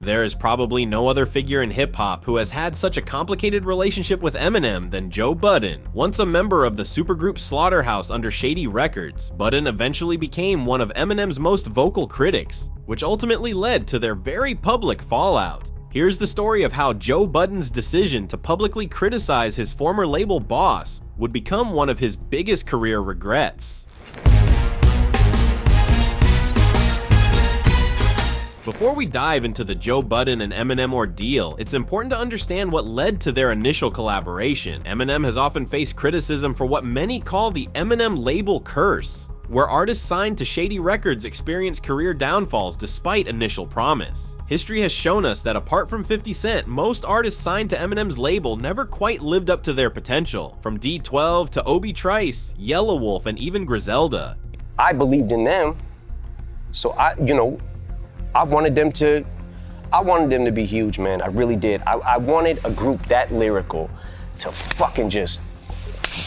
There is probably no other figure in hip-hop who has had such a complicated relationship with Eminem than Joe Budden. Once a member of the supergroup Slaughterhouse under Shady Records, Budden eventually became one of Eminem's most vocal critics, which ultimately led to their very public fallout. Here's the story of how Joe Budden's decision to publicly criticize his former label boss would become one of his biggest career regrets. Before we dive into the Joe Budden and Eminem ordeal, it's important to understand what led to their initial collaboration. Eminem has often faced criticism for what many call the Eminem label curse, where artists signed to Shady Records experience career downfalls despite initial promise. History has shown us that apart from 50 Cent, most artists signed to Eminem's label never quite lived up to their potential, from D12 to Obi Trice, Yellow Wolf, and even Griselda. I believed in them, so I wanted them to be huge, man. I really did. I wanted a group that lyrical to fucking just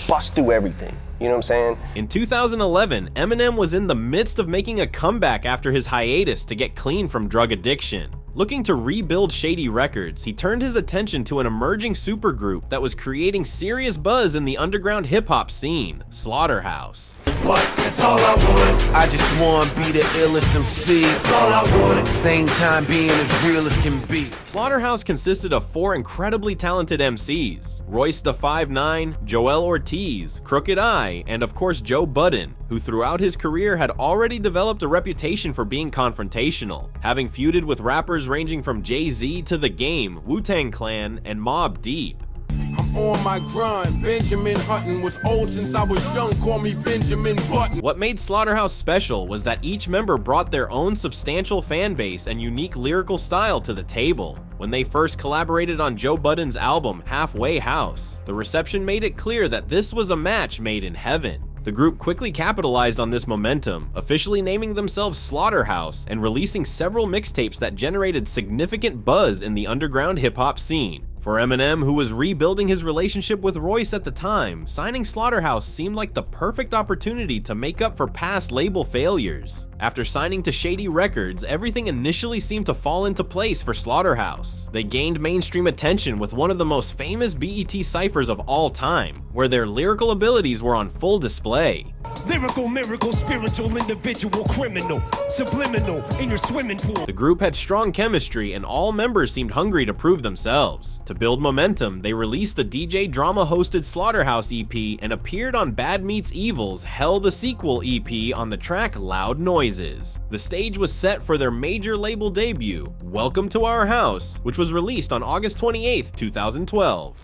bust through everything. You know what I'm saying? In 2011, Eminem was in the midst of making a comeback after his hiatus to get clean from drug addiction. Looking to rebuild Shady Records, he turned his attention to an emerging supergroup that was creating serious buzz in the underground hip-hop scene, Slaughterhouse. What? That's all I want. I just want to be the illest MC. That's all I want. Same time being as real as can be. Slaughterhouse consisted of 4 incredibly talented MCs, Royce the 5'9", Joel Ortiz, Crooked I, and of course Joe Budden, who throughout his career had already developed a reputation for being confrontational, having feuded with rappers ranging from Jay-Z to The Game, Wu-Tang Clan, and Mobb Deep. I'm on my grind. Benjamin Hutton was old since I was young. Call me Benjamin Button. What made Slaughterhouse special was that each member brought their own substantial fan base and unique lyrical style to the table. When they first collaborated on Joe Budden's album Halfway House, the reception made it clear that this was a match made in heaven. The group quickly capitalized on this momentum, officially naming themselves Slaughterhouse and releasing several mixtapes that generated significant buzz in the underground hip-hop scene. For Eminem, who was rebuilding his relationship with Royce at the time, signing Slaughterhouse seemed like the perfect opportunity to make up for past label failures. After signing to Shady Records, everything initially seemed to fall into place for Slaughterhouse. They gained mainstream attention with one of the most famous BET ciphers of all time, where their lyrical abilities were on full display. Lyrical, miracle, spiritual, individual, criminal, subliminal, in your swimming pool. The group had strong chemistry and all members seemed hungry to prove themselves. To build momentum, they released the DJ Drama-hosted Slaughterhouse EP and appeared on Bad Meets Evil's Hell the Sequel EP on the track Loud Noises. The stage was set for their major label debut, Welcome to Our House, which was released on August 28, 2012.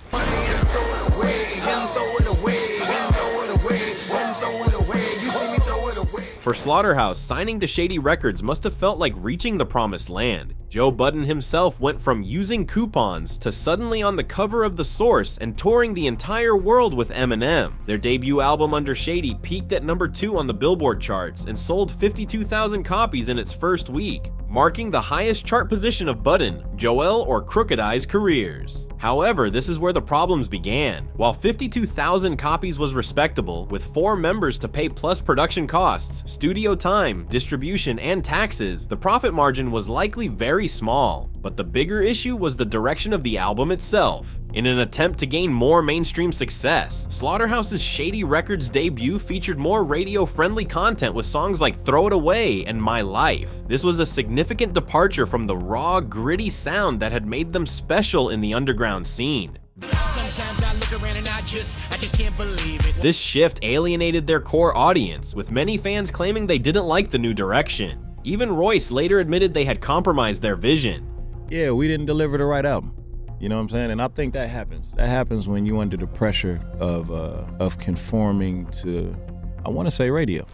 For Slaughterhouse, signing to Shady Records must have felt like reaching the promised land. Joe Budden himself went from using coupons to suddenly on the cover of The Source and touring the entire world with Eminem. Their debut album under Shady peaked at number 2 on the Billboard charts and sold 52,000 copies in its first week, marking the highest chart position of Budden, Joel, or Crooked I's careers. However, this is where the problems began. While 52,000 copies was respectable, with 4 members to pay plus production costs, studio time, distribution, and taxes, the profit margin was likely very small. But the bigger issue was the direction of the album itself. In an attempt to gain more mainstream success, Slaughterhouse's Shady Records debut featured more radio-friendly content with songs like Throw It Away and My Life. This was a significant departure from the raw, gritty sound that had made them special in the underground scene. Sometimes I look around and I just can't believe it. This shift alienated their core audience, with many fans claiming they didn't like the new direction. Even Royce later admitted they had compromised their vision. Yeah, we didn't deliver the right album. You know what I'm saying? And I think that happens. That happens when you're under the pressure of conforming to, I want to say, radio.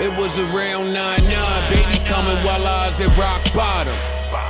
It was around 9-9, baby coming while I was at rock bottom.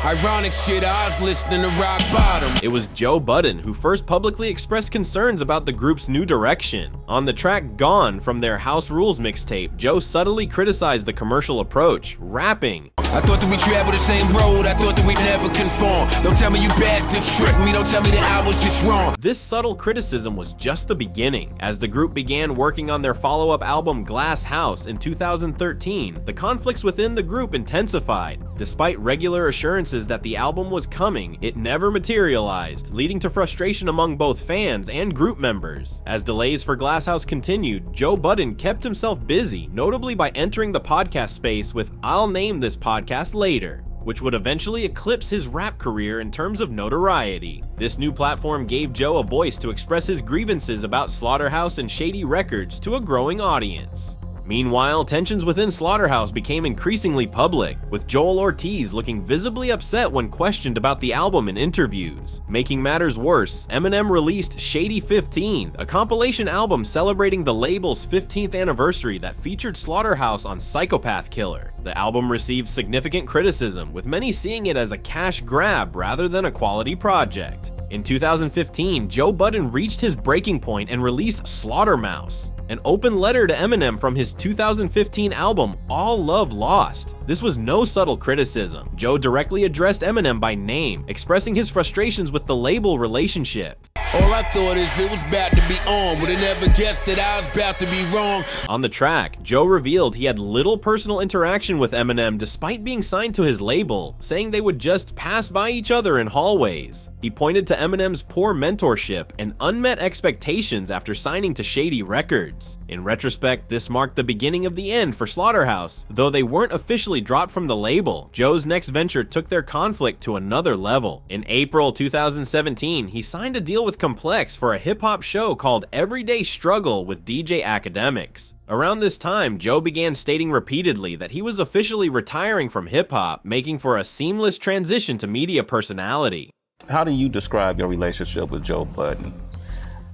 Ironic shit, I was listening to rock bottom. It was Joe Budden who first publicly expressed concerns about the group's new direction. On the track Gone from their House Rules mixtape, Joe subtly criticized the commercial approach, rapping, I thought that we traveled the same road, I thought that we'd never conform. Don't tell me you bastards tricked me, don't tell me that I was just wrong. This subtle criticism was just the beginning. As the group began working on their follow-up album Glass House in 2013, the conflicts within the group intensified. Despite regular assurances that the album was coming, it never materialized, leading to frustration among both fans and group members. As delays for Glass House continued, Joe Budden kept himself busy, notably by entering the podcast space with "I'll name this podcast later," which would eventually eclipse his rap career in terms of notoriety. This new platform gave Joe a voice to express his grievances about Slaughterhouse and Shady Records to a growing audience. Meanwhile, tensions within Slaughterhouse became increasingly public, with Joel Ortiz looking visibly upset when questioned about the album in interviews. Making matters worse, Eminem released Shady 15, a compilation album celebrating the label's 15th anniversary that featured Slaughterhouse on Psychopath Killer. The album received significant criticism, with many seeing it as a cash grab rather than a quality project. In 2015, Joe Budden reached his breaking point and released Slaughterhouse, an open letter to Eminem from his 2015 album All Love Lost. This was no subtle criticism. Joe directly addressed Eminem by name, expressing his frustrations with the label relationship. All I thought is it was about to be on, would've never guessed that I was about to be wrong. On the track, Joe revealed he had little personal interaction with Eminem despite being signed to his label, saying they would just pass by each other in hallways. He pointed to Eminem's poor mentorship and unmet expectations after signing to Shady Records. In retrospect, this marked the beginning of the end for Slaughterhouse. Though they weren't officially dropped from the label, Joe's next venture took their conflict to another level. In April 2017, he signed a deal with Complex for a hip-hop show called Everyday Struggle with DJ Academics. Around this time, Joe began stating repeatedly that he was officially retiring from hip-hop, making for a seamless transition to media personality. How do you describe your relationship with Joe Budden?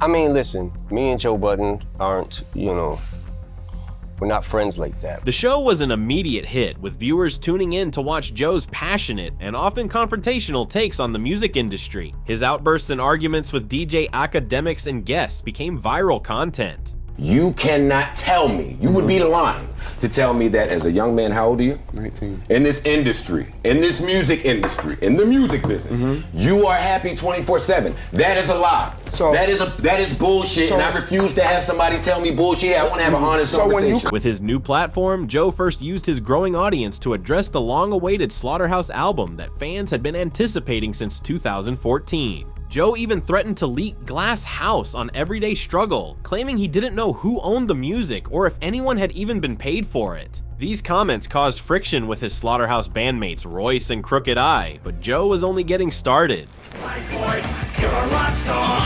I mean, listen, me and Joe Budden aren't, we're not friends like that. The show was an immediate hit, with viewers tuning in to watch Joe's passionate and often confrontational takes on the music industry. His outbursts and arguments with DJ Academics and guests became viral content. You cannot tell me, you would be lying to tell me that as a young man, how old are you? 19. In this industry, in this music industry, in the music business, you are happy 24/7. That is a lie. So that is bullshit, and I refuse to have somebody tell me bullshit. I want to have an honest conversation. With his new platform, Joe first used his growing audience to address the long-awaited Slaughterhouse album that fans had been anticipating since 2014. Joe even threatened to leak Glass House on Everyday Struggle, claiming he didn't know who owned the music or if anyone had even been paid for it. These comments caused friction with his Slaughterhouse bandmates Royce and Crooked Eye, but Joe was only getting started. White boy, you're a rock star.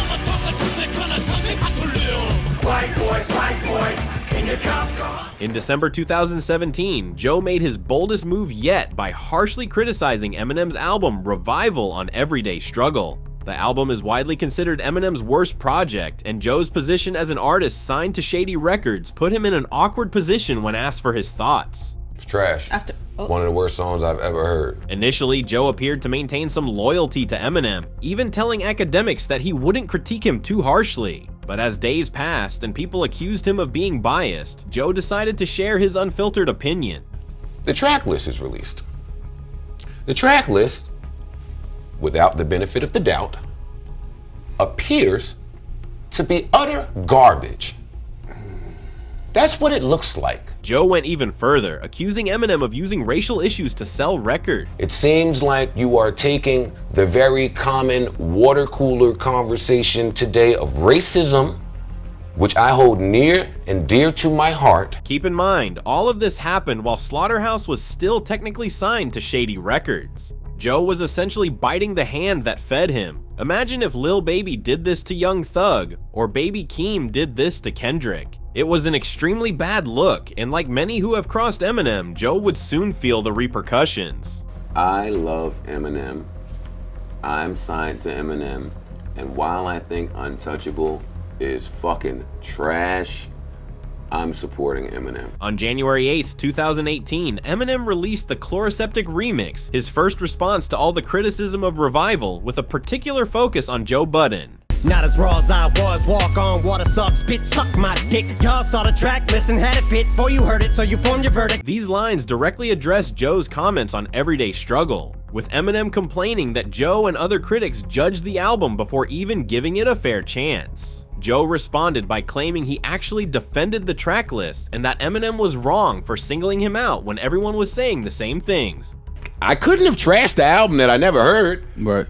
White boy, in your cop car. In December 2017, Joe made his boldest move yet by harshly criticizing Eminem's album Revival on Everyday Struggle. The album is widely considered Eminem's worst project, and Joe's position as an artist signed to Shady Records put him in an awkward position when asked for his thoughts. It's trash. One of the worst songs I've ever heard. Initially, Joe appeared to maintain some loyalty to Eminem, even telling Academics that he wouldn't critique him too harshly. But as days passed and people accused him of being biased, Joe decided to share his unfiltered opinion. The track list is released. The track list, without the benefit of the doubt, appears to be utter garbage. That's what it looks like. Joe went even further, accusing Eminem of using racial issues to sell records. It seems like you are taking the very common water cooler conversation today of racism, which I hold near and dear to my heart. Keep in mind, all of this happened while Slaughterhouse was still technically signed to Shady Records. Joe was essentially biting the hand that fed him. Imagine if Lil Baby did this to Young Thug, or Baby Keem did this to Kendrick. It was an extremely bad look, and like many who have crossed Eminem, Joe would soon feel the repercussions. I love Eminem. I'm signed to Eminem, and while I think Untouchable is fucking trash, I'm supporting Eminem. On January 8th, 2018, Eminem released the Chloroseptic Remix, his first response to all the criticism of Revival, with a particular focus on Joe Budden. Not as raw as I was, walk on water, suck, spit, suck my dick. Y'all saw the track list and had it fit before you heard it, so you formed your verdict. These lines directly address Joe's comments on everyday struggle, with Eminem complaining that Joe and other critics judged the album before even giving it a fair chance. Joe responded by claiming he actually defended the track list and that Eminem was wrong for singling him out when everyone was saying the same things. I couldn't have trashed the album that I never heard. Right.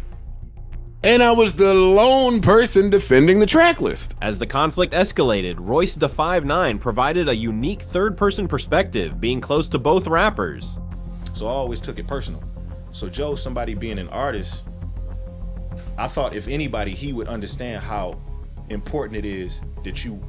And I was the lone person defending the track list. As the conflict escalated, Royce da 5'9" provided a unique third-person perspective, being close to both rappers. So I always took it personal. So Joe, somebody being an artist, I thought if anybody, he would understand how important it is that you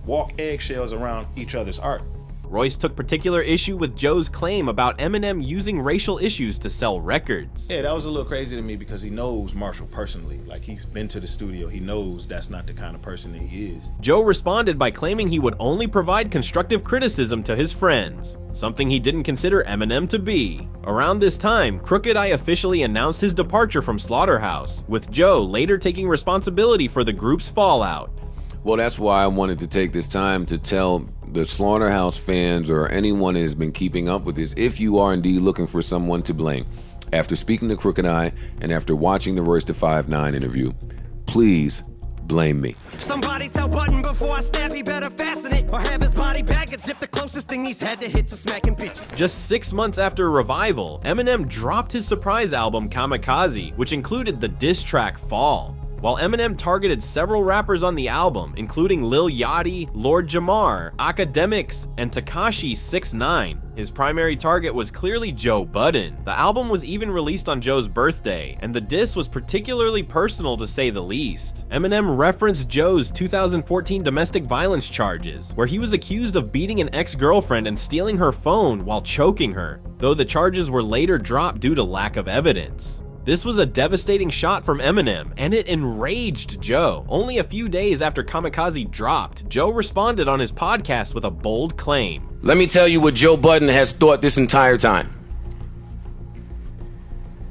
walk eggshells around each other's art. Royce took particular issue with Joe's claim about Eminem using racial issues to sell records. Yeah, that was a little crazy to me because he knows Marshall personally. Like, he's been to the studio. He knows that's not the kind of person that he is. Joe responded by claiming he would only provide constructive criticism to his friends, something he didn't consider Eminem to be. Around this time, Crooked I officially announced his departure from Slaughterhouse, with Joe later taking responsibility for the group's fallout. Well, that's why I wanted to take this time to tell the Slaughterhouse fans or anyone that has been keeping up with this, if you are indeed looking for someone to blame, after speaking to Crooked I and after watching the Royce da 5'9" interview, please blame me. Somebody tell Budden before I snap, he better fasten it or have his body bag and zip. The closest thing he's had to hits a smacking bitch. Just 6 months after Revival, Eminem dropped his surprise album Kamikaze, which included the diss track Fall. While Eminem targeted several rappers on the album, including Lil Yachty, Lord Jamar, Akademiks, and Tekashi 6ix9ine, his primary target was clearly Joe Budden. The album was even released on Joe's birthday, and the diss was particularly personal to say the least. Eminem referenced Joe's 2014 domestic violence charges, where he was accused of beating an ex-girlfriend and stealing her phone while choking her, though the charges were later dropped due to lack of evidence. This was a devastating shot from Eminem, and it enraged Joe. Only a few days after Kamikaze dropped, Joe responded on his podcast with a bold claim. Let me tell you what Joe Budden has thought this entire time.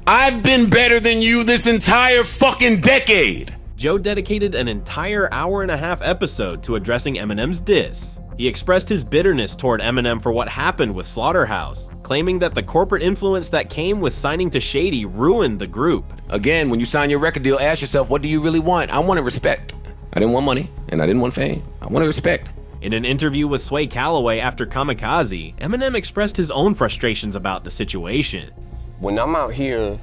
I've been better than you this entire fucking decade. Joe dedicated an entire hour-and-a-half episode to addressing Eminem's diss. He expressed his bitterness toward Eminem for what happened with Slaughterhouse, claiming that the corporate influence that came with signing to Shady ruined the group. Again, when you sign your record deal, ask yourself, what do you really want? I wanted respect. I didn't want money, and I didn't want fame. I wanted respect. In an interview with Sway Calloway after Kamikaze, Eminem expressed his own frustrations about the situation. When I'm out here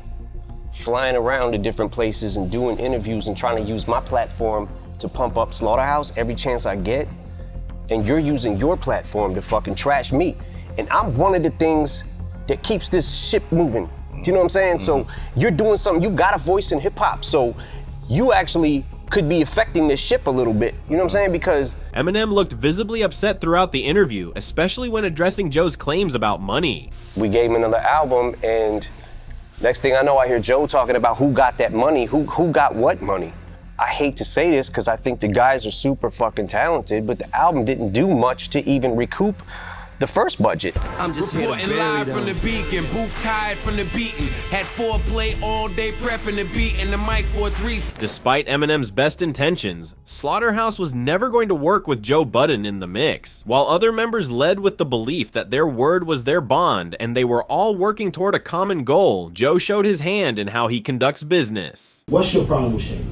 flying around to different places and doing interviews and trying to use my platform to pump up Slaughterhouse every chance I get, and you're using your platform to fucking trash me. And I'm one of the things that keeps this ship moving. Do you know what I'm saying? So you're doing something, you got a voice in hip hop, so you actually could be affecting this ship a little bit. You know what I'm saying? Because Eminem looked visibly upset throughout the interview, especially when addressing Joe's claims about money. we gave him another album, and next thing I know, I hear Joe talking about who got that money, who got what money. I hate to say this because I think the guys are super fucking talented, but the album didn't do much to even recoup the first budget. I'm just reporting live from the beacon, booth tired from the beating. Had foreplay all day prepping the beat and the mic for a 3. Despite Eminem's best intentions, Slaughterhouse was never going to work with Joe Budden in the mix, while other members led with the belief that their word was their bond and they were all working toward a common goal. Joe showed his hand in how he conducts business. What's your problem with Shady?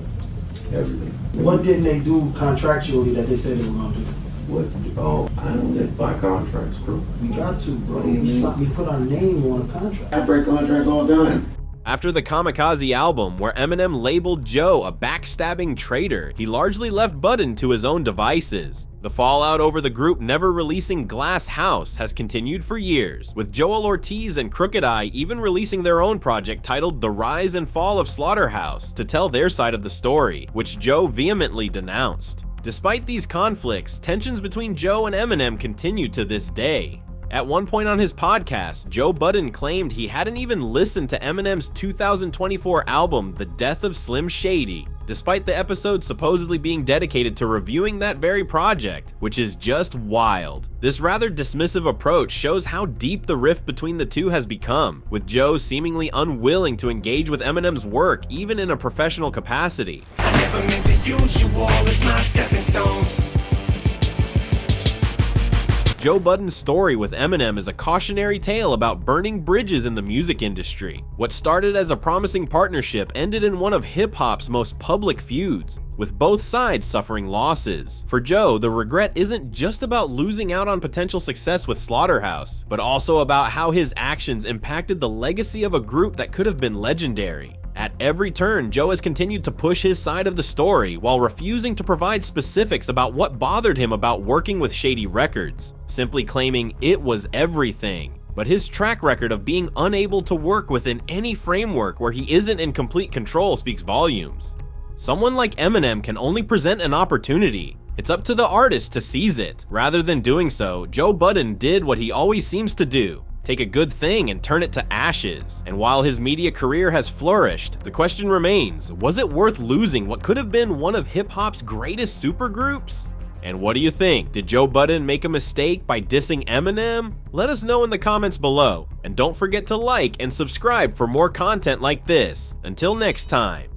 Everything. What didn't they do contractually that they said they were gonna do? What? Oh, I don't live by contracts, bro. We got to, bro. We put our name on a contract. I break contracts all the time. After the Kamikaze album, where Eminem labeled Joe a backstabbing traitor, he largely left Budden to his own devices. The fallout over the group never releasing Glass House has continued for years, with Joel Ortiz and Crooked I even releasing their own project titled The Rise and Fall of Slaughterhouse to tell their side of the story, which Joe vehemently denounced. Despite these conflicts, tensions between Joe and Eminem continue to this day. At one point on his podcast, Joe Budden claimed he hadn't even listened to Eminem's 2024 album, The Death of Slim Shady, despite the episode supposedly being dedicated to reviewing that very project, which is just wild. This rather dismissive approach shows how deep the rift between the two has become, with Joe seemingly unwilling to engage with Eminem's work even in a professional capacity. I never meant to use you all as my stepping stones. Joe Budden's story with Eminem is a cautionary tale about burning bridges in the music industry. What started as a promising partnership ended in one of hip-hop's most public feuds, with both sides suffering losses. For Joe, the regret isn't just about losing out on potential success with Slaughterhouse, but also about how his actions impacted the legacy of a group that could have been legendary. At every turn, Joe has continued to push his side of the story while refusing to provide specifics about what bothered him about working with Shady Records, simply claiming it was everything. But his track record of being unable to work within any framework where he isn't in complete control speaks volumes. Someone like Eminem can only present an opportunity. It's up to the artist to seize it. Rather than doing so, Joe Budden did what he always seems to do: take a good thing and turn it to ashes. And while his media career has flourished, the question remains, was it worth losing what could have been one of hip-hop's greatest supergroups? And what do you think? Did Joe Budden make a mistake by dissing Eminem? Let us know in the comments below. And don't forget to like and subscribe for more content like this. Until next time.